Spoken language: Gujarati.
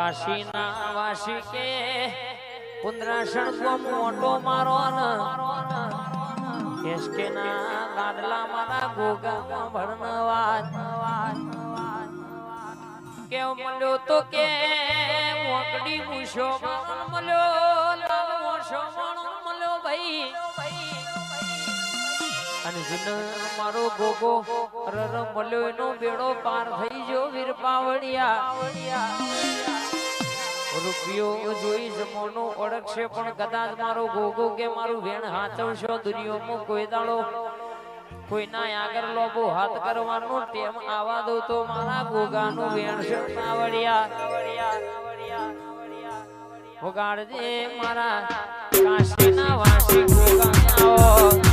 કાશીના વાસી કે પુંદ્રાસણ કો મોટો મારો કેસકે ના લાડલા મારા ગોગા ભણવાજ કે મળ્યો તો કે મોકડી મૂછો મળ્યો લાલ મોછો મળ્યો ભાઈ અને જન મારો ગોગો રર મળ્યો એનો બેડો પાર થઈ ગયો વીર પાવડિયા રૂપિયો જોઈ જમોનો ઓળખશે પણ કદાચ મારો ગોગો કે મારું વેણ હાચવશો દુનિયામાં કોઈ દાડો કોઈના આગળ લોબો હાથ કરવાનો ટેમ આવા દો તો મારા ગોગાનું વેણ છે પાવડિયા વગાડજે મારા કાશીના વાસી ગોગા આવો